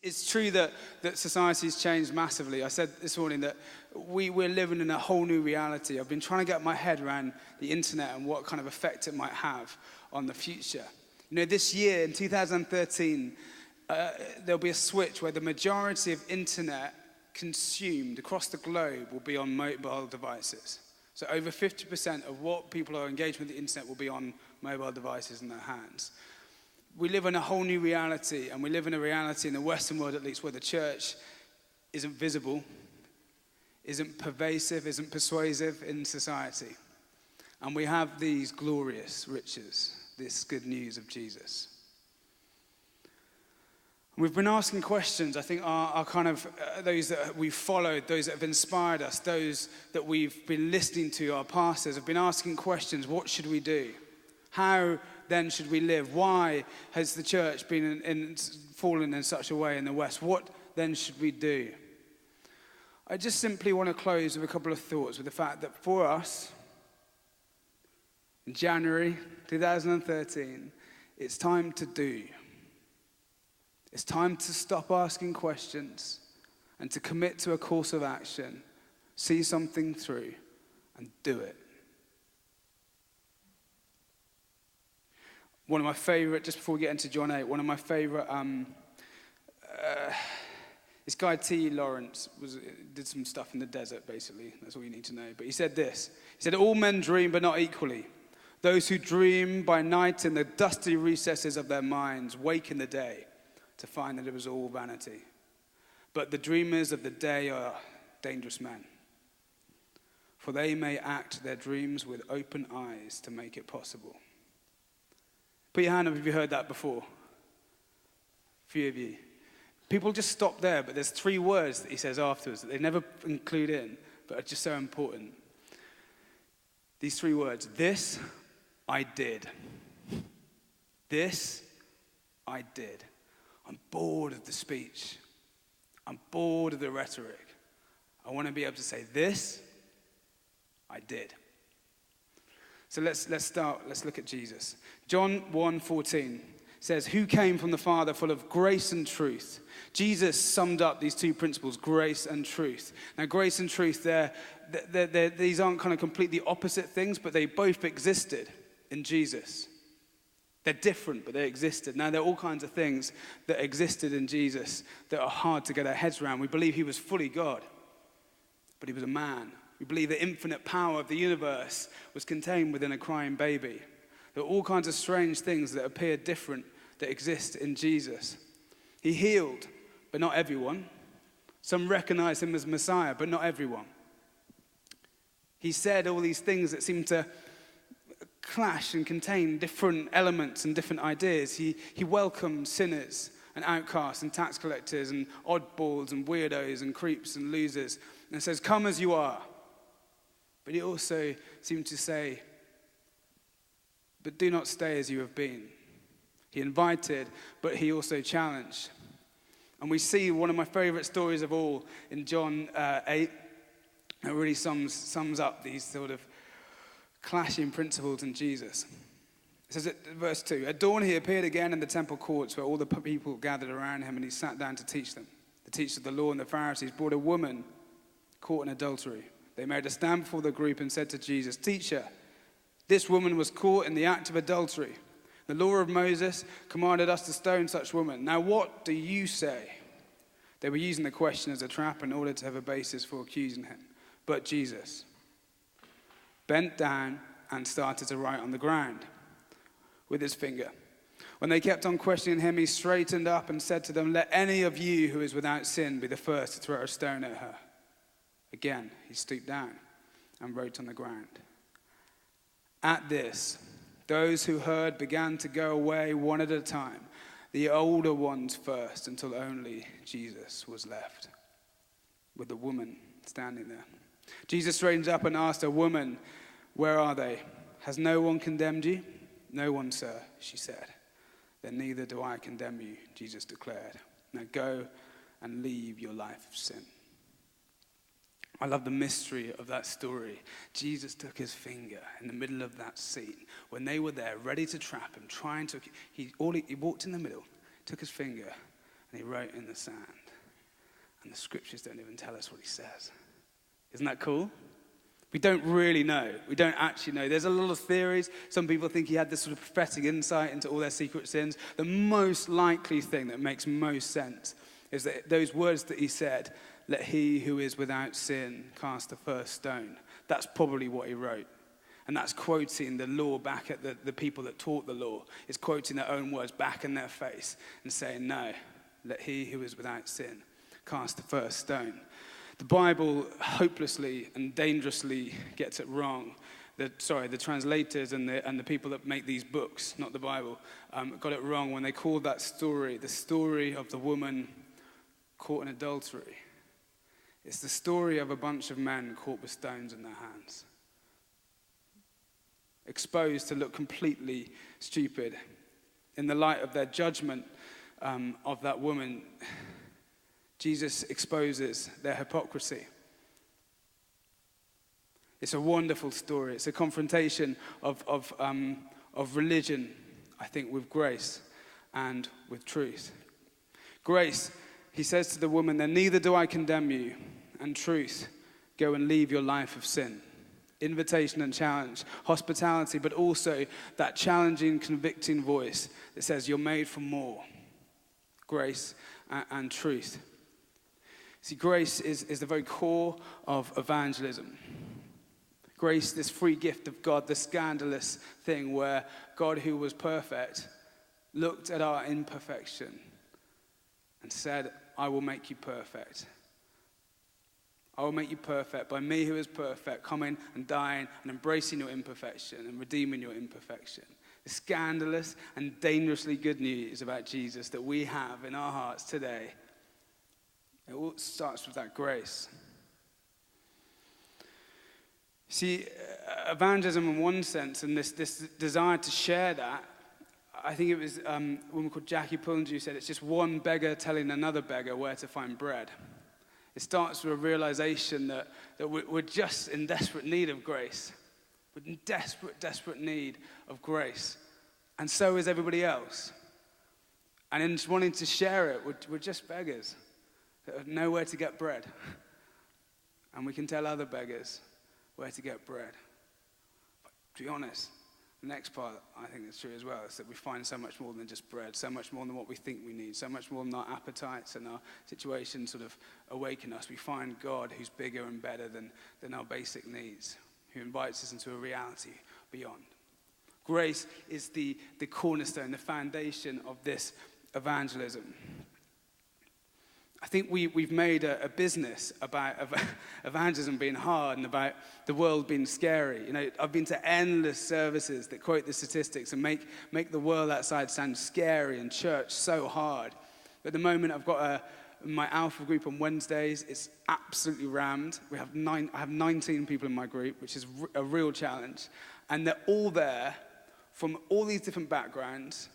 It's true that society's changed massively. I said this morning that we're living in a whole new reality. I've been trying to get my head around the internet and what kind of effect it might have on the future. You know, this year, in 2013, there'll be a switch where the majority of internet consumed across the globe will be on mobile devices. So over 50% of what people are engaged with the internet will be on mobile devices in their hands. We live in a whole new reality, and we live in a reality in the Western world, at least, where the church isn't visible, isn't pervasive, isn't persuasive in society. And we have these glorious riches, this good news of Jesus. We've been asking questions, I think, are kind of those that we've followed, those that have inspired us, those that we've been listening to, our pastors, have been asking questions. What should we do? How then should we live? Why has the church been fallen in such a way in the West? What then should we do? I just simply want to close with a couple of thoughts with the fact that for us, in January 2013, it's time to do. It's time to stop asking questions and to commit to a course of action, see something through, and do it. One of my favorite, just before we get into John 8, one of my favorite, this guy T. Lawrence did some stuff in the desert, basically. That's all you need to know. But he said this. He said, all men dream, but not equally. Those who dream by night in the dusty recesses of their minds wake in the day to find that it was all vanity. But the dreamers of the day are dangerous men, for they may act their dreams with open eyes to make it possible. Put your hand up if you heard that before. A few of you. People just stop there, but there's 3 words that he says afterwards that they never include in, but are just so important. These 3 words. This, I did. This, I did. I'm bored of the speech. I'm bored of the rhetoric. I want to be able to say, this, I did. So let's start. Let's look at Jesus. John 1:14 says, who came from the Father full of grace and truth? Jesus summed up these 2 principles, grace and truth. Now, grace and truth, these aren't kind of completely opposite things, but they both existed in Jesus. They're different, but they existed. Now, there are all kinds of things that existed in Jesus that are hard to get our heads around. We believe he was fully God, but he was a man. We believe the infinite power of the universe was contained within a crying baby. There are all kinds of strange things that appear different that exist in Jesus. He healed, but not everyone. Some recognize him as Messiah, but not everyone. He said all these things that seem to clash and contain different elements and different ideas. He welcomed sinners and outcasts and tax collectors and oddballs and weirdos and creeps and losers and says, come as you are. But he also seemed to say, but do not stay as you have been. He invited, but he also challenged. And we see one of my favorite stories of all in John 8. It really sums up these sort of clashing principles in Jesus. It says at verse 2, at dawn he appeared again in the temple courts where all the people gathered around him, and he sat down to teach them. The teachers of the law and the Pharisees brought a woman caught in adultery. They made her stand before the group and said to Jesus, teacher, this woman was caught in the act of adultery. The law of Moses commanded us to stone such women. Now what do you say? They were using the question as a trap in order to have a basis for accusing him. But Jesus bent down and started to write on the ground with his finger. When they kept on questioning him, he straightened up and said to them, let any of you who is without sin be the first to throw a stone at her. Again, he stooped down and wrote on the ground. At this, those who heard began to go away one at a time, the older ones first, until only Jesus was left, with the woman standing there. Jesus straightened up and asked her, woman, where are they? Has no one condemned you? No one, sir, she said. Then neither do I condemn you, Jesus declared. Now go and leave your life of sin. I love the mystery of that story. Jesus took his finger in the middle of that scene when they were there ready to trap him, he walked in the middle, took his finger and he wrote in the sand. And the scriptures don't even tell us what he says. Isn't that cool? We don't really know. We don't actually know. There's a lot of theories. Some people think he had this sort of prophetic insight into all their secret sins. The most likely thing that makes most sense is that those words that he said, "Let he who is without sin cast the first stone." That's probably what he wrote. And that's quoting the law back at the people that taught the law. It's quoting their own words back in their face and saying, no, let he who is without sin cast the first stone. The Bible hopelessly and dangerously gets it wrong. The translators and the people that make these books, not the Bible, got it wrong when they called that story the story of the woman caught in adultery. It's the story of a bunch of men caught with stones in their hands, exposed to look completely stupid. In the light of their judgment of that woman, Jesus exposes their hypocrisy. It's a wonderful story. It's a confrontation of religion, I think, with grace and with truth. Grace, he says to the woman, "Then neither do I condemn you," and truth, "Go and leave your life of sin." Invitation and challenge, hospitality, but also that challenging, convicting voice that says you're made for more. Grace and truth. See, grace is the very core of evangelism. Grace, this free gift of God, the scandalous thing where God, who was perfect, looked at our imperfection and said, "I will make you perfect. I will make you perfect by me who is perfect, coming and dying and embracing your imperfection and redeeming your imperfection." The scandalous and dangerously good news about Jesus that we have in our hearts today, it all starts with that grace. See, evangelism in one sense, and this desire to share that, I think it was a woman called Jackie Pullinger who said it's just one beggar telling another beggar where to find bread. It starts with a realization that we're just in desperate need of grace. We're in desperate need of grace. And so is everybody else. And in just wanting to share it, we're just beggars that have nowhere to get bread. And we can tell other beggars where to get bread. But to be honest, the next part I think is true as well, is that we find so much more than just bread, so much more than what we think we need, so much more than our appetites and our situations sort of awaken us. We find God who's bigger and better than our basic needs, who invites us into a reality beyond. Grace is the cornerstone, the foundation of this evangelism. I think we've made a business about evangelism being hard and about the world being scary. You know, I've been to endless services that quote the statistics and make the world outside sound scary and church so hard. But at the moment, I've got my Alpha group on Wednesdays. It's absolutely rammed. I have 19 people in my group, which is a real challenge. And they're all there from all these different backgrounds,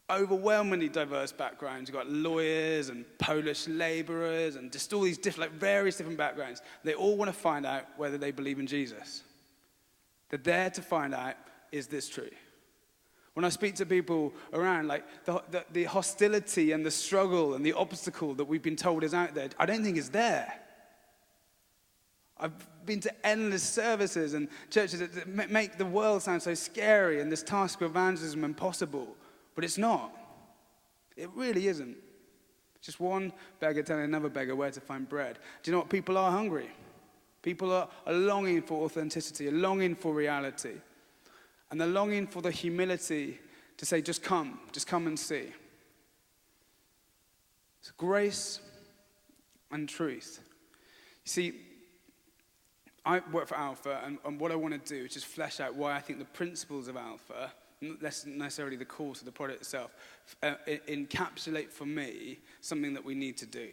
overwhelmingly diverse backgrounds. You've got lawyers and Polish laborers and just all these different, various different backgrounds. They all want to find out whether they believe in Jesus. They're there to find out, is this true? When I speak to people around, like the hostility and the struggle and the obstacle that we've been told is out there, I don't think it's there. I've been to endless services and churches that make the world sound so scary and this task of evangelism impossible. But it's not. It really isn't. It's just one beggar telling another beggar where to find bread. Do you know what? People are hungry. People are longing for authenticity, are longing for reality. And they're longing for the humility to say, just come and see. It's grace and truth. You see, I work for Alpha, and what I want to do is just flesh out why I think the principles of Alpha, not necessarily the course of the product itself, encapsulate for me something that we need to do.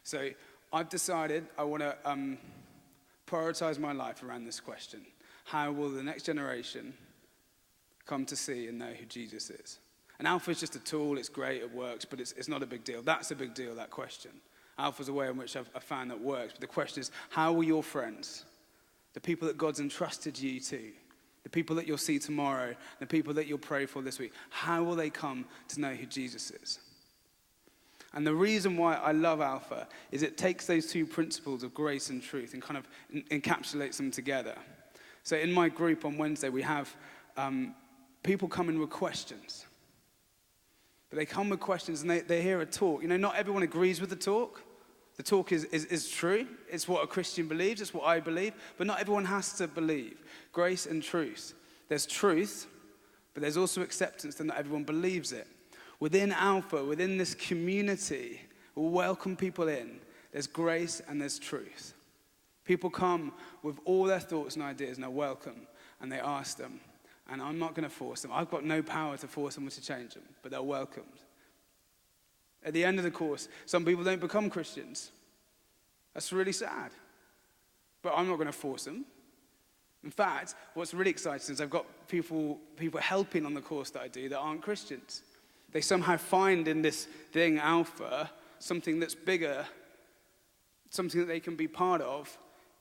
So I've decided I want to prioritize my life around this question. How will the next generation come to see and know who Jesus is? And Alpha is just a tool. It's great. It works. But it's not a big deal. That's a big deal, that question. Alpha is a way in which I've found that works. But the question is, how will your friends, the people that God's entrusted you to, the people that you'll see tomorrow, the people that you'll pray for this week, how will they come to know who Jesus is? And the reason why I love Alpha is it takes those two principles of grace and truth and kind of encapsulates them together. So in my group on Wednesday, we have people come in with questions. But they come with questions and they hear a talk. Not everyone agrees with the talk. The talk is true. It's what a Christian believes. It's what I believe. But not everyone has to believe. Grace and truth. There's truth, but there's also acceptance that not everyone believes it. Within Alpha, within this community, we'll welcome people in. There's grace and there's truth. People come with all their thoughts and ideas and they're welcome and they ask them. And I'm not going to force them. I've got no power to force someone to change them, but they're welcomed. At the end of the course, some people don't become Christians. That's really sad. But I'm not going to force them. In fact, what's really exciting is I've got people helping on the course that I do that aren't Christians. They somehow find in this thing, Alpha, something that's bigger, something that they can be part of,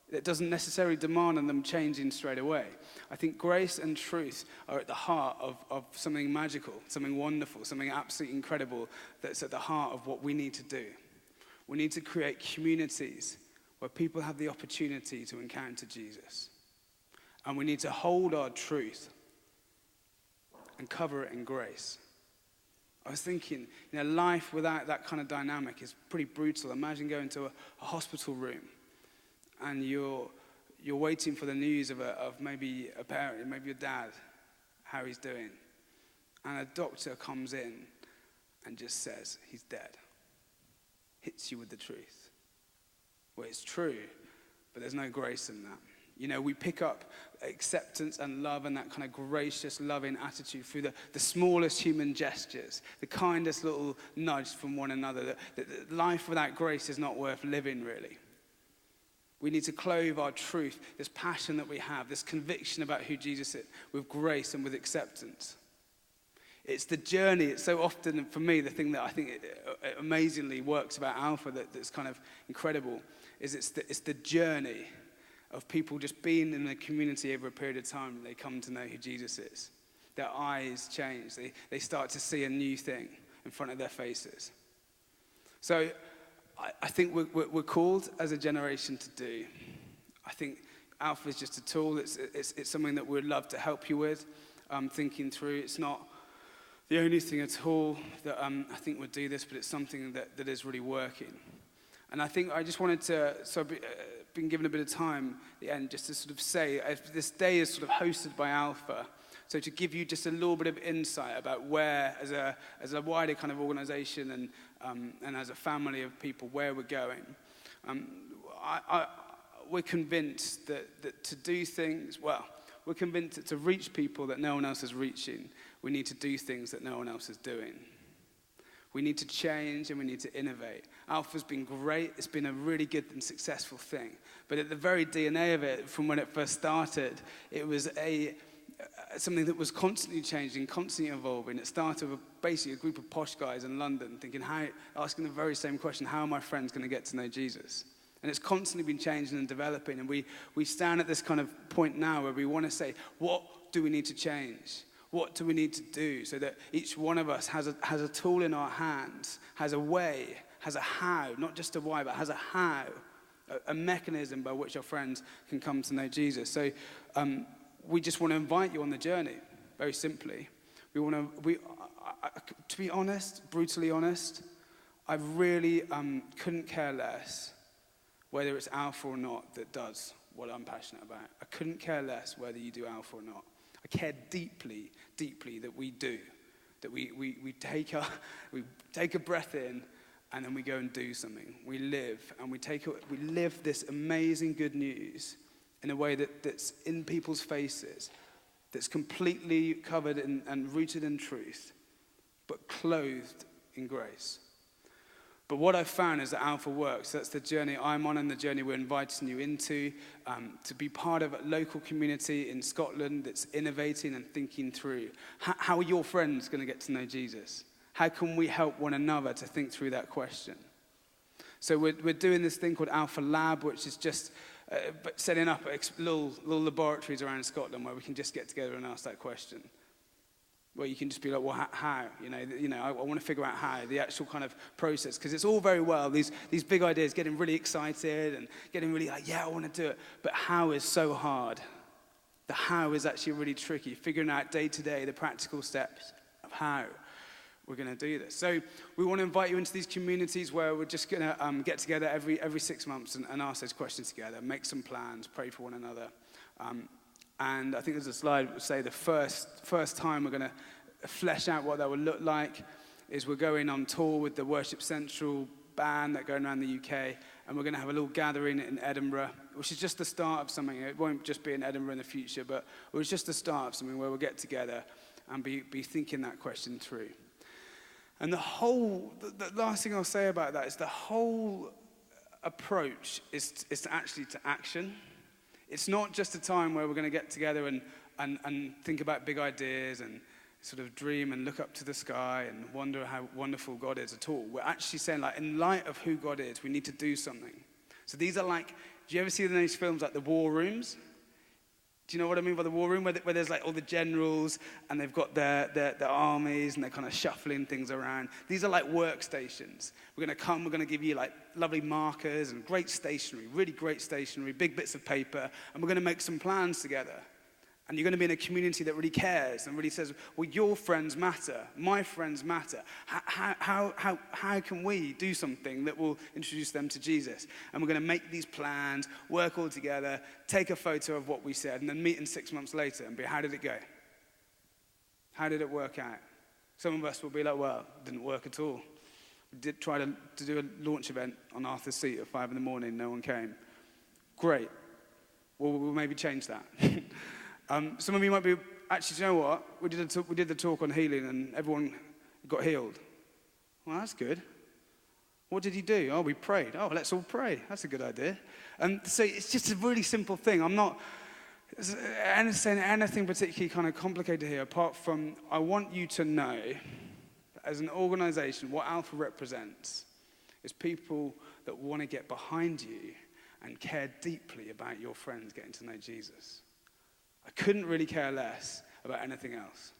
that doesn't necessarily demand on them changing straight away. I think grace and truth are at the heart of something magical, something wonderful, something absolutely incredible that's at the heart of what we need to do. We need to create communities where people have the opportunity to encounter Jesus. And we need to hold our truth and cover it in grace. I was thinking, life without that kind of dynamic is pretty brutal. Imagine going to a hospital room and you're waiting for the news of maybe a parent, maybe your dad, how he's doing. And a doctor comes in and just says, he's dead. Hits you with the truth. Well, it's true, but there's no grace in that. We pick up acceptance and love and that kind of gracious, loving attitude through the smallest human gestures, the kindest little nudge from one another. That life without grace is not worth living, really. We need to clothe our truth, this passion that we have, this conviction about who Jesus is, with grace and with acceptance. It's the journey. It's so often, for me, the thing that I think it amazingly works about Alpha that's kind of incredible is it's the journey of people just being in a community over a period of time and they come to know who Jesus is. Their eyes change. They start to see a new thing in front of their faces. So I think we're called as a generation to do. I think Alpha is just a tool. It's something that we'd love to help you with, thinking through. It's not the only thing at all that I think would do this, but it's something that is really working. And I think I just wanted to, been given a bit of time at the end just to sort of say, this day is sort of hosted by Alpha, so to give you just a little bit of insight about where, as a wider kind of organization and as a family of people, where we're going. We're convinced that to do things, we're convinced that to reach people that no one else is reaching, we need to do things that no one else is doing. We need to change and we need to innovate. Alpha's been great. It's been a really good and successful thing. But at the very DNA of it, from when it first started, it was something that was constantly changing, constantly evolving. It started with basically a group of posh guys in London asking the very same question, how are my friends going to get to know Jesus? And it's constantly been changing and developing. And we stand at this kind of point now where we want to say, what do we need to change? What do we need to do so that each one of us has a tool in our hands, has a way, has a how, not just a why, but has a how, a mechanism by which our friends can come to know Jesus. So we just want to invite you on the journey, very simply. To be honest, brutally honest, I really couldn't care less whether it's Alpha or not that does what I'm passionate about. I couldn't care less whether you do Alpha or not. I care deeply, deeply that we do. That we take a breath in and then we go and do something. We live and we live this amazing good news in a way that's in people's faces, that's completely covered and rooted in truth, but clothed in grace. But what I've found is that Alpha works. That's the journey I'm on and the journey we're inviting you into, to be part of a local community in Scotland that's innovating and thinking through. How are your friends going to get to know Jesus? How can we help one another to think through that question? So we're doing this thing called Alpha Lab, which is just setting up little laboratories around Scotland where we can just get together and ask that question. Where you can just be like, well, how? I want to figure out how, the actual kind of process. Because it's all very well, these big ideas, getting really excited and getting really like, yeah, I want to do it. But how is so hard. The how is actually really tricky. Figuring out day to day the practical steps of how we're going to do this. So we want to invite you into these communities where we're just going to get together every 6 months and ask those questions together, make some plans, pray for one another. And I think there's a slide that would say the first time we're going to flesh out what that would look like is we're going on tour with the Worship Central band that are going around the UK, and we're going to have a little gathering in Edinburgh, which is just the start of something. It won't just be in Edinburgh in the future, but it's just the start of something where we'll get together and be thinking that question through. And the last thing I'll say about that is the whole approach is to actually to action. It's not just a time where we're going to get together and think about big ideas and sort of dream and look up to the sky and wonder how wonderful God is at all. We're actually saying, like, in light of who God is, we need to do something. So these are like, do you ever see those films like the war rooms? Do you know what I mean by the war room? Where there's like all the generals and they've got their armies and they're kind of shuffling things around. These are like workstations. We're going to give you like lovely markers and great stationery, really great stationery, big bits of paper, and we're going to make some plans together. And you're going to be in a community that really cares and really says, well, your friends matter, my friends matter. How can we do something that will introduce them to Jesus? And we're going to make these plans, work all together, take a photo of what we said, and then meet in 6 months later and be, how did it go? How did it work out? Some of us will be like, well, it didn't work at all. We did try to do a launch event on Arthur's Seat at 5 a.m, no one came. Great. Well, we'll maybe change that. Some of you might be, actually, do you know what? We did the talk on healing and everyone got healed. Well, that's good. What did you do? Oh, we prayed. Oh, let's all pray. That's a good idea. So it's just a really simple thing. I'm not saying anything particularly kind of complicated here, apart from I want you to know, as an organization, what Alpha represents is people that want to get behind you and care deeply about your friends getting to know Jesus. I couldn't really care less about anything else.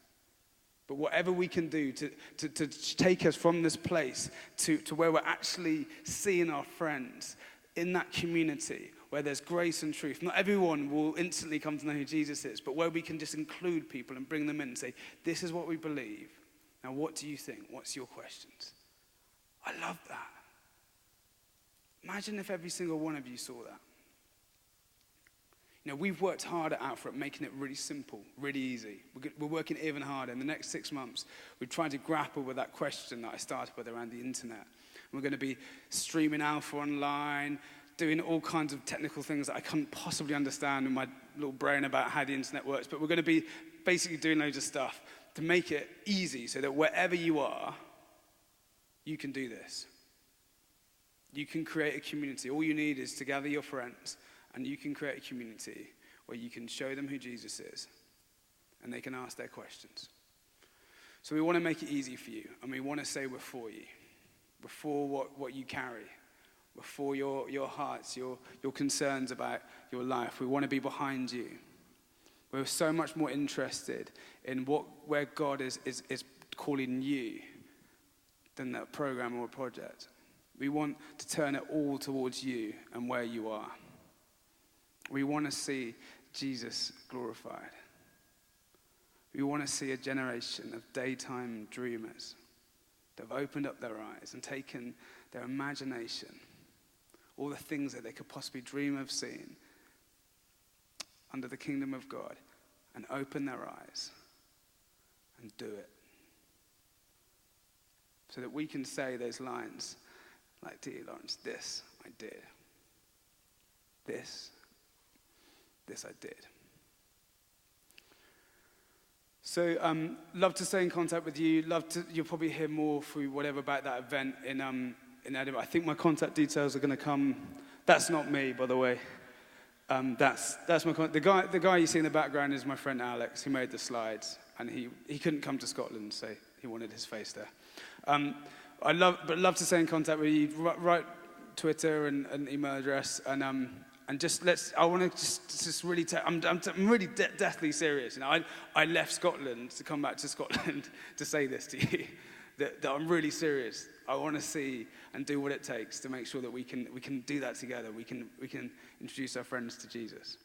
But whatever we can do to take us from this place to where we're actually seeing our friends in that community where there's grace and truth. Not everyone will instantly come to know who Jesus is, but where we can just include people and bring them in and say, this is what we believe. Now, what do you think? What's your questions? I love that. Imagine if every single one of you saw that. We've worked hard at Alpha at making it really simple, really easy. We're working even harder. In the next 6 months, we're trying to grapple with that question that I started with around the internet. We're going to be streaming Alpha online, doing all kinds of technical things that I couldn't possibly understand in my little brain about how the internet works. But we're going to be basically doing loads of stuff to make it easy so that wherever you are, you can do this. You can create a community. All you need is to gather your friends. And you can create a community where you can show them who Jesus is and they can ask their questions. So we want to make it easy for you, and we want to say we're for you. We're for what you carry. We're for your hearts, your concerns about your life. We want to be behind you. We're so much more interested in where God is calling you than that program or project. We want to turn it all towards you and where you are. We want to see Jesus glorified. We want to see a generation of daytime dreamers that have opened up their eyes and taken their imagination, all the things that they could possibly dream of seeing under the kingdom of God, and open their eyes and do it. So that we can say those lines like T. Lawrence, this I did. This I did. So, love to stay in contact with you. You'll probably hear more through whatever about that event in Edinburgh. I think my contact details are going to come. That's not me, by the way. That's my the guy you see in the background is my friend Alex, who made the slides, and he couldn't come to Scotland, so he wanted his face there. I'd love to stay in contact with you. Write Twitter and email address, and And I want to just really, I'm really deathly serious. I left Scotland to come back to Scotland to say this to you, that I'm really serious. I want to see and do what it takes to make sure that we can do that together. We can introduce our friends to Jesus.